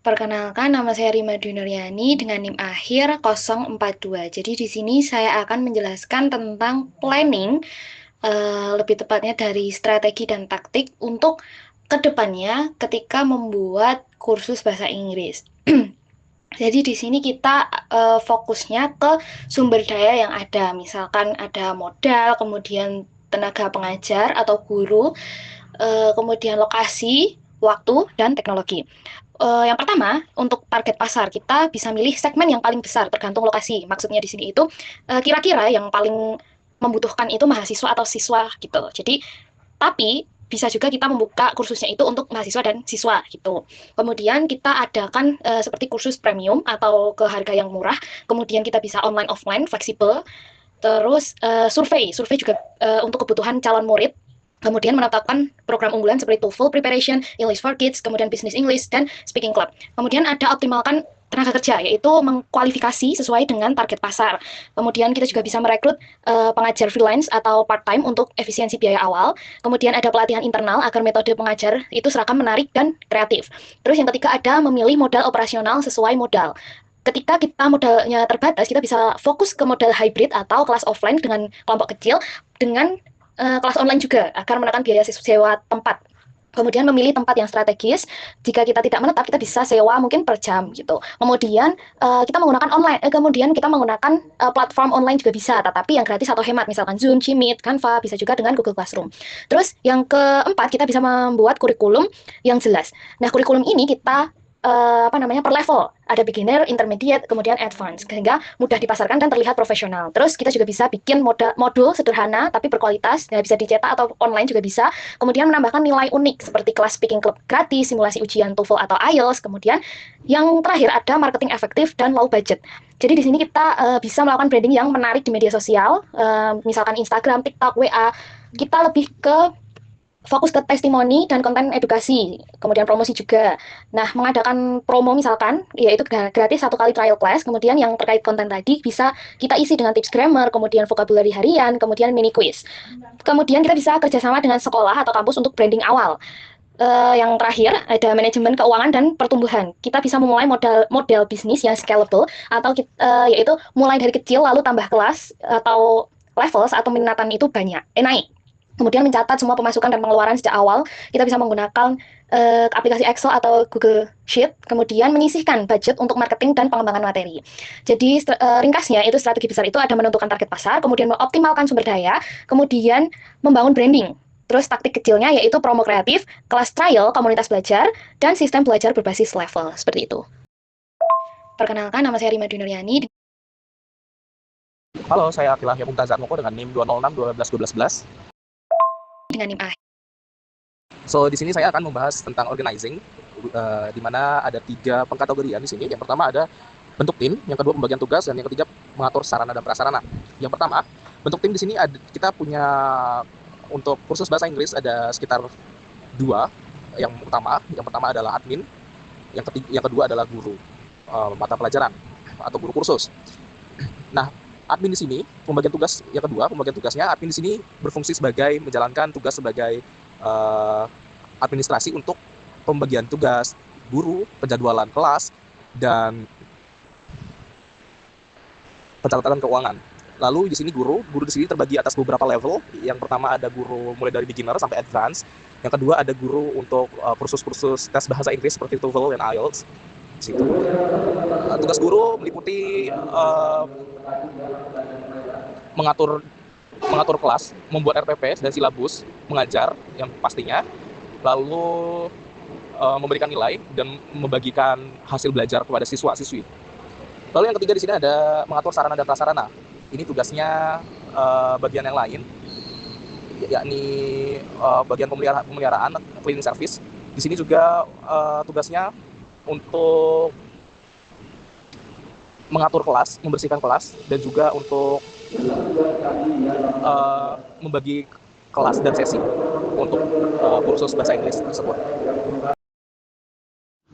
Perkenalkan, nama saya Rima Dunuryani dengan NIM akhir 042. Jadi di sini saya akan menjelaskan tentang planning, lebih tepatnya dari strategi dan taktik untuk kedepannya ketika membuat kursus bahasa Inggris. Jadi di sini kita fokusnya ke sumber daya yang ada, misalkan ada modal, kemudian tenaga pengajar atau guru, kemudian lokasi, waktu, dan teknologi. Yang pertama, untuk target pasar, kita bisa milih segmen yang paling besar, tergantung lokasi. Maksudnya di sini itu kira-kira yang paling membutuhkan itu mahasiswa atau siswa gitu. Jadi, tapi bisa juga kita membuka kursusnya itu untuk mahasiswa dan siswa gitu. Kemudian kita adakan seperti kursus premium atau ke harga yang murah. Kemudian kita bisa online offline fleksibel. Terus survei juga untuk kebutuhan calon murid. Kemudian menetapkan program unggulan seperti TOEFL preparation, English for Kids, kemudian Business English, dan Speaking Club. Kemudian ada optimalkan tenaga kerja, yaitu mengkualifikasi sesuai dengan target pasar. Kemudian kita juga bisa merekrut pengajar freelance atau part-time untuk efisiensi biaya awal. Kemudian ada pelatihan internal agar metode pengajar itu seragam, menarik, dan kreatif. Terus yang ketiga ada memilih modal operasional sesuai modal. Ketika kita modalnya terbatas, kita bisa fokus ke modal hybrid atau kelas offline dengan kelompok kecil, dengan kelas online juga agar menekan biaya sewa tempat. Kemudian memilih tempat yang strategis. Jika kita tidak menetap, kita bisa sewa mungkin per jam gitu. Kemudian kita menggunakan online. Kemudian kita menggunakan platform online juga bisa, tetapi yang gratis atau hemat, misalkan Zoom, Jimmy, Canva, bisa juga dengan Google Classroom. Terus yang keempat, kita bisa membuat kurikulum yang jelas. Nah, kurikulum ini kita per level, ada beginner, intermediate, kemudian advance, sehingga mudah dipasarkan dan terlihat profesional. Terus kita juga bisa bikin modul sederhana tapi berkualitas, ya, bisa dicetak atau online juga bisa. Kemudian menambahkan nilai unik seperti kelas speaking club gratis, simulasi ujian TOEFL atau IELTS. Kemudian yang terakhir ada marketing efektif dan low budget. Jadi di sini kita bisa melakukan branding yang menarik di media sosial, misalkan Instagram, TikTok, WA. Kita lebih ke fokus ke testimoni dan konten edukasi, kemudian promosi juga. Nah, mengadakan promo misalkan, yaitu gratis 1 kali trial class, kemudian yang terkait konten tadi bisa kita isi dengan tips grammar, kemudian vocabulary harian, kemudian mini quiz. Kemudian kita bisa kerjasama dengan sekolah atau kampus untuk branding awal. Yang terakhir ada manajemen keuangan dan pertumbuhan. Kita bisa memulai model bisnis yang scalable atau yaitu mulai dari kecil lalu tambah kelas atau level saat peminatan itu naik. Kemudian mencatat semua pemasukan dan pengeluaran sejak awal. Kita bisa menggunakan aplikasi Excel atau Google Sheet, kemudian menyisihkan budget untuk marketing dan pengembangan materi. Jadi ringkasnya itu strategi besar itu ada menentukan target pasar, kemudian mengoptimalkan sumber daya, kemudian membangun branding. Terus taktik kecilnya yaitu promo kreatif, kelas trial, komunitas belajar, dan sistem belajar berbasis level. Seperti itu. Perkenalkan, nama saya Rima Dunuryani. Halo, saya Akil Yahya Mumtaz Moko dengan NIM 206 Dengan NIM akhir. So, di sini saya akan membahas tentang organizing, di mana ada 3 pengkategorian di sini. Yang pertama ada bentuk tim, yang kedua pembagian tugas, dan yang ketiga mengatur sarana dan prasarana. Yang pertama, bentuk tim di sini kita punya untuk kursus bahasa Inggris ada sekitar 2 yang utama. Yang pertama adalah admin, yang kedua adalah guru mata pelajaran atau guru kursus. Nah, admin di sini pembagian tugasnya admin di sini berfungsi sebagai menjalankan tugas sebagai administrasi untuk pembagian tugas guru, penjadwalan kelas, dan pencatatan keuangan. Lalu di sini guru di sini terbagi atas beberapa level. Yang pertama ada guru mulai dari beginner sampai advance. Yang kedua ada guru untuk kursus-kursus tes bahasa Inggris seperti TOEFL dan IELTS. Situ. Tugas guru meliputi mengatur kelas, membuat RPP dan silabus, mengajar yang pastinya, lalu memberikan nilai dan membagikan hasil belajar kepada siswa-siswi. Lalu yang ketiga di sini ada mengatur sarana dan prasarana. Ini tugasnya bagian yang lain, yakni bagian pemeliharaan, cleaning service. Di sini juga tugasnya untuk mengatur kelas, membersihkan kelas, dan juga untuk membagi kelas dan sesi untuk kursus bahasa Inggris tersebut.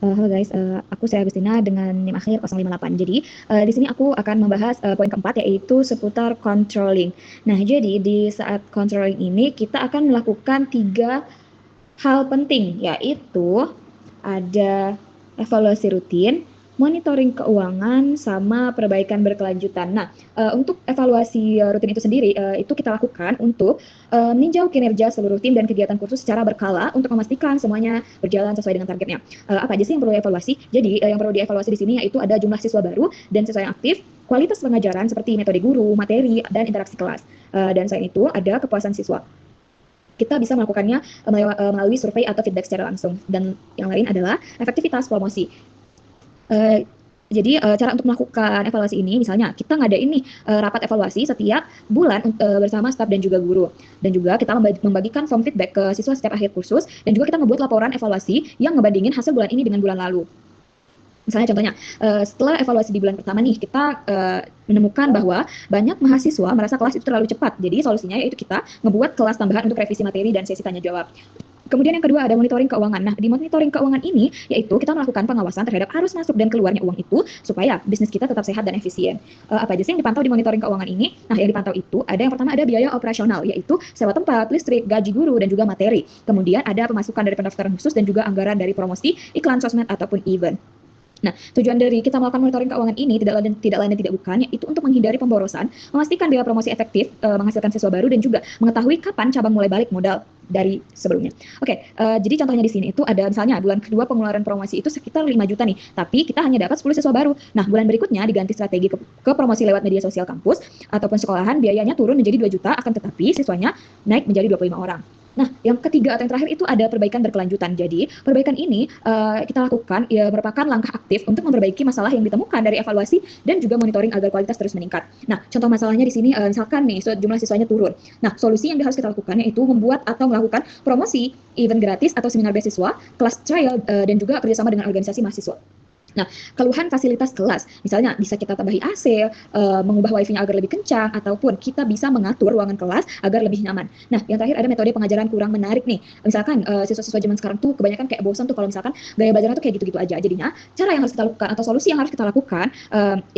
Halo guys, aku saya Agustina dengan NIM akhir 058. Jadi di sini aku akan membahas poin keempat, yaitu seputar controlling. Nah, jadi di saat controlling ini kita akan melakukan 3 hal penting, yaitu ada evaluasi rutin, monitoring keuangan, sama perbaikan berkelanjutan. Nah, untuk evaluasi rutin itu sendiri, itu kita lakukan untuk meninjau kinerja seluruh tim dan kegiatan kursus secara berkala untuk memastikan semuanya berjalan sesuai dengan targetnya. Apa aja sih yang perlu dievaluasi? Jadi, yang perlu dievaluasi di sini yaitu ada jumlah siswa baru dan siswa yang aktif, kualitas pengajaran seperti metode guru, materi, dan interaksi kelas. Dan selain itu, ada kepuasan siswa. Kita bisa melakukannya melalui survei atau feedback secara langsung. Dan yang lain adalah efektivitas promosi. Jadi cara untuk melakukan evaluasi ini, misalnya kita ngadain nih rapat evaluasi setiap bulan bersama staf dan juga guru. Dan juga kita membagikan form feedback ke siswa setiap akhir kursus. Dan juga kita membuat laporan evaluasi yang ngebandingin hasil bulan ini dengan bulan lalu. Misalnya contohnya, setelah evaluasi di bulan pertama nih, kita menemukan bahwa banyak mahasiswa merasa kelas itu terlalu cepat. Jadi solusinya yaitu kita ngebuat kelas tambahan untuk revisi materi dan sesi tanya jawab. Kemudian yang kedua ada monitoring keuangan. Nah, di monitoring keuangan ini yaitu kita melakukan pengawasan terhadap arus masuk dan keluarnya uang itu supaya bisnis kita tetap sehat dan efisien. Apa aja sih yang dipantau di monitoring keuangan ini? Nah, yang dipantau itu ada yang pertama ada biaya operasional yaitu sewa tempat, listrik, gaji guru dan juga materi. Kemudian ada pemasukan dari pendaftaran khusus dan juga anggaran dari promosi, iklan sosmed ataupun event. Nah, tujuan dari kita melakukan monitoring keuangan ini tidak lain dan tidak bukan, yaitu untuk menghindari pemborosan, memastikan biaya promosi efektif, menghasilkan siswa baru, dan juga mengetahui kapan cabang mulai balik modal dari sebelumnya. Oke, jadi contohnya di sini itu ada misalnya bulan kedua pengeluaran promosi itu sekitar 5 juta nih, tapi kita hanya dapat 10 siswa baru. Nah, bulan berikutnya diganti strategi ke promosi lewat media sosial kampus ataupun sekolahan, biayanya turun menjadi 2 juta, akan tetapi siswanya naik menjadi 25 orang. Nah, yang ketiga atau yang terakhir itu ada perbaikan berkelanjutan. Jadi, perbaikan ini kita lakukan ya merupakan langkah aktif untuk memperbaiki masalah yang ditemukan dari evaluasi dan juga monitoring agar kualitas terus meningkat. Nah, contoh masalahnya di sini misalkan nih jumlah siswanya turun. Nah, solusi yang harus kita lakukan yaitu membuat atau melakukan promosi, event gratis atau seminar beasiswa, kelas trial dan juga kerjasama dengan organisasi mahasiswa. Nah, keluhan fasilitas kelas, misalnya bisa kita tambahi AC, mengubah wifi-nya agar lebih kencang, ataupun kita bisa mengatur ruangan kelas agar lebih nyaman. Nah, yang terakhir ada metode pengajaran kurang menarik nih. Misalkan siswa-siswa zaman sekarang tuh kebanyakan kayak bosan tuh kalau misalkan gaya belajarnya tuh kayak gitu-gitu aja. Jadinya cara yang harus kita lakukan atau solusi yang harus kita lakukan,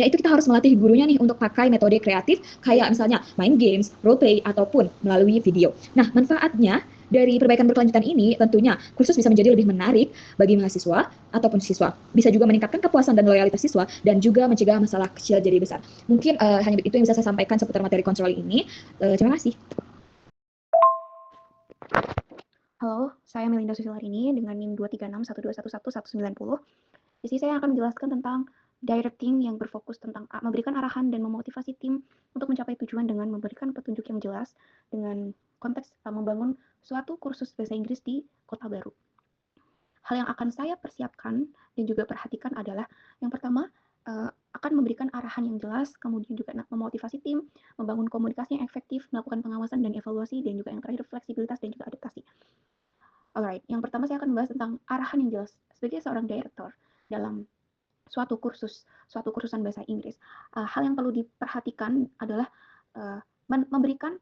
yaitu kita harus melatih gurunya nih untuk pakai metode kreatif kayak misalnya main games, role play, ataupun melalui video. Nah, manfaatnya dari perbaikan berkelanjutan ini tentunya kursus bisa menjadi lebih menarik bagi mahasiswa ataupun siswa. Bisa juga meningkatkan kepuasan dan loyalitas siswa dan juga mencegah masalah kecil jadi besar. Mungkin hanya itu yang bisa saya sampaikan seputar materi controlling ini. Terima kasih. Halo, saya Melinda Susilarini dengan NIM 23612111190. Di sini saya akan menjelaskan tentang directing yang berfokus tentang memberikan arahan dan memotivasi tim untuk mencapai tujuan dengan memberikan petunjuk yang jelas dengan konteks membangun suatu kursus bahasa Inggris di kota baru. Hal yang akan saya persiapkan dan juga perhatikan adalah yang pertama akan memberikan arahan yang jelas, kemudian juga memotivasi tim, membangun komunikasi yang efektif, melakukan pengawasan dan evaluasi, dan juga yang terakhir fleksibilitas dan juga adaptasi. Alright, yang pertama saya akan membahas tentang arahan yang jelas. Sebagai seorang director dalam suatu kursusan bahasa Inggris, hal yang perlu diperhatikan adalah memberikan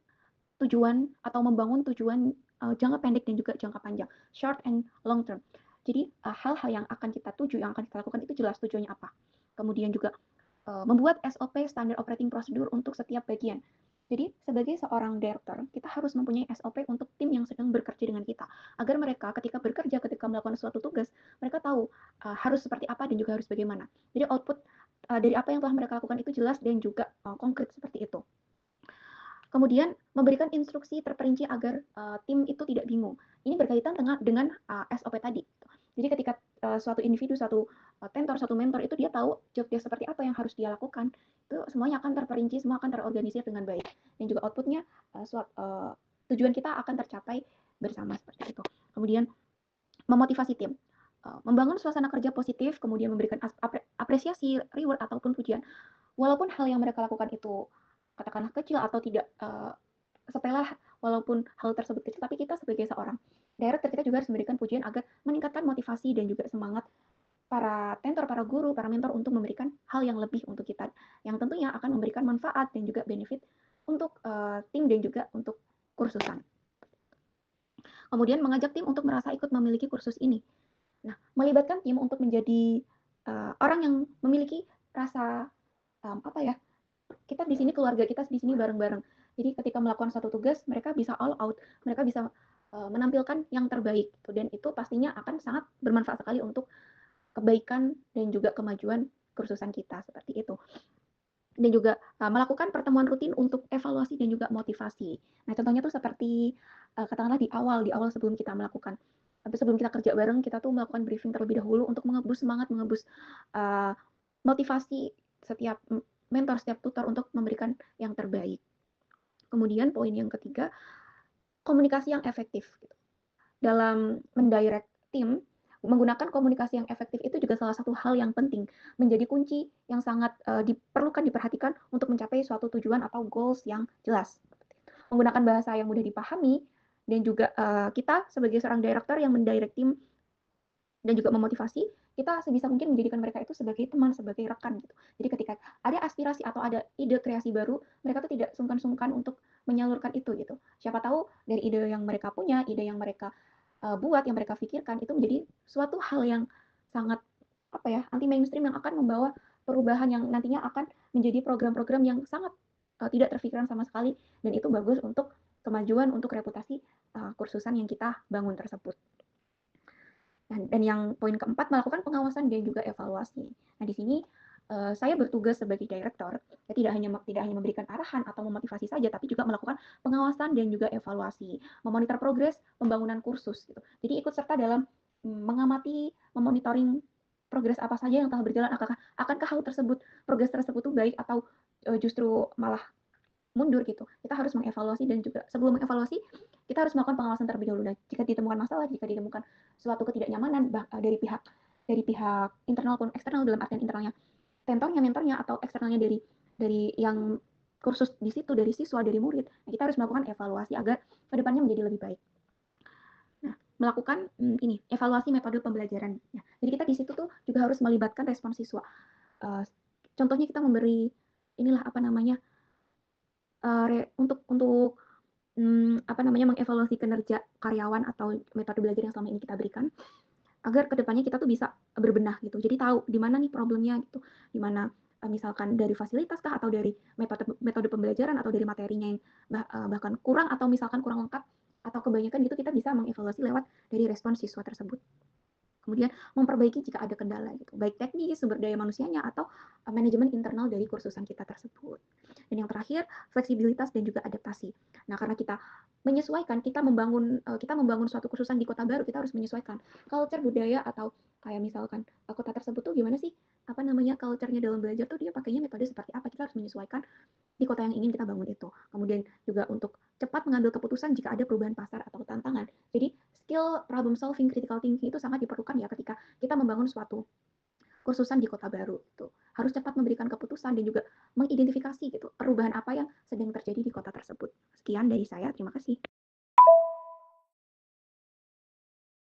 tujuan atau membangun tujuan jangka pendek dan juga jangka panjang, short and long term. Jadi hal-hal yang akan kita tuju, yang akan kita lakukan itu jelas tujuannya apa. Kemudian juga membuat SOP, standard operating procedure untuk setiap bagian. Jadi sebagai seorang director, kita harus mempunyai SOP untuk tim yang sedang bekerja dengan kita. Agar mereka ketika bekerja, ketika melakukan suatu tugas, mereka tahu harus seperti apa dan juga harus bagaimana. Jadi output dari apa yang telah mereka lakukan itu jelas dan juga konkret seperti itu. Kemudian memberikan instruksi terperinci agar tim itu tidak bingung. Ini berkaitan dengan SOP tadi. Jadi ketika suatu individu, satu tentor, satu mentor itu dia tahu job dia seperti apa yang harus dia lakukan, itu semuanya akan terperinci, semua akan terorganisir dengan baik. Dan juga outputnya tujuan kita akan tercapai bersama seperti itu. Kemudian memotivasi tim. Membangun suasana kerja positif, kemudian memberikan apresiasi, reward ataupun pujian. Walaupun hal yang mereka lakukan itu katakanlah kecil atau tidak sepele, walaupun hal tersebut kecil, tapi kita sebagai seorang director kita juga harus memberikan pujian agar meningkatkan motivasi dan juga semangat para tentor, para guru, para mentor untuk memberikan hal yang lebih untuk kita, yang tentunya akan memberikan manfaat dan juga benefit untuk tim dan juga untuk kursusan. Kemudian mengajak tim untuk merasa ikut memiliki kursus ini. Nah, melibatkan tim untuk menjadi orang yang memiliki rasa kita di sini keluarga kita di sini bareng-bareng. Jadi ketika melakukan satu tugas, mereka bisa all out, mereka bisa menampilkan yang terbaik gitu. Dan itu pastinya akan sangat bermanfaat sekali untuk kebaikan dan juga kemajuan kursusan kita, seperti itu. Dan juga melakukan pertemuan rutin untuk evaluasi dan juga motivasi. Nah, contohnya tuh seperti katakanlah di awal sebelum kita melakukan sebelum kita kerja bareng, kita tuh melakukan briefing terlebih dahulu untuk mengebus semangat, mengebus motivasi setiap mentor, setiap tutor untuk memberikan yang terbaik. Kemudian poin yang ketiga, komunikasi yang efektif. Dalam mendirect tim, menggunakan komunikasi yang efektif itu juga salah satu hal yang penting, menjadi kunci yang sangat diperlukan, diperhatikan untuk mencapai suatu tujuan atau goals yang jelas. Menggunakan bahasa yang mudah dipahami, dan juga kita sebagai seorang director yang mendirect tim dan juga memotivasi, kita sebisa mungkin menjadikan mereka itu sebagai teman, sebagai rekan gitu. Jadi ketika ada aspirasi atau ada ide kreasi baru, mereka tuh tidak sungkan-sungkan untuk menyalurkan itu gitu. Siapa tahu dari ide yang mereka punya, ide yang mereka buat, yang mereka pikirkan, itu menjadi suatu hal yang sangat anti mainstream, yang akan membawa perubahan yang nantinya akan menjadi program-program yang sangat tidak terfikirkan sama sekali, dan itu bagus untuk kemajuan, untuk reputasi kursusan yang kita bangun tersebut. Dan yang poin keempat, melakukan pengawasan dan juga evaluasi. Nah, di sini saya bertugas sebagai direktur, ya tidak hanya memberikan arahan atau memotivasi saja, tapi juga melakukan pengawasan dan juga evaluasi, memonitor progres pembangunan kursus gitu. Jadi ikut serta dalam mengamati, memonitoring progres apa saja yang telah berjalan, akankah hal tersebut, progres tersebut itu baik atau justru malah mundur gitu. Kita harus mengevaluasi, dan juga sebelum mengevaluasi kita harus melakukan pengawasan terlebih dahulu. Dan jika ditemukan masalah, jika ditemukan suatu ketidaknyamanan dari pihak internal maupun eksternal, dalam artian internalnya mentornya atau eksternalnya dari yang kursus di situ, dari siswa, dari murid, nah, kita harus melakukan evaluasi agar kedepannya menjadi lebih baik. Nah, melakukan evaluasi metode pembelajaran. Nah, jadi kita di situ tuh juga harus melibatkan respon siswa. Contohnya kita memberi untuk mengevaluasi kinerja karyawan atau metode belajar yang selama ini kita berikan, agar kedepannya kita tuh bisa berbenah gitu. Jadi tahu di mana nih problemnya gitu, di mana misalkan dari fasilitas kah, atau dari metode pembelajaran, atau dari materinya yang bahkan kurang, atau misalkan kurang lengkap atau kebanyakan gitu, kita bisa mengevaluasi lewat dari respon siswa tersebut. Kemudian memperbaiki jika ada kendala gitu, baik teknis, sumber daya manusianya, atau manajemen internal dari kursusan kita tersebut. Dan yang terakhir, fleksibilitas dan juga adaptasi. Nah, karena kita menyesuaikan, kita membangun suatu kursusan di kota baru, kita harus menyesuaikan culture, budaya, atau kayak misalkan kota tersebut tuh gimana sih culture-nya dalam belajar tuh, dia pakainya metode seperti apa, kita harus menyesuaikan di kota yang ingin kita bangun itu. Kemudian juga untuk cepat mengambil keputusan jika ada perubahan pasar atau tantangan. Jadi skill problem solving, critical thinking itu sangat diperlukan ya ketika kita membangun suatu kursusan di kota baru gitu. Harus cepat memberikan keputusan dan juga mengidentifikasi gitu perubahan apa yang sedang terjadi di kota tersebut. Sekian dari saya, terima kasih.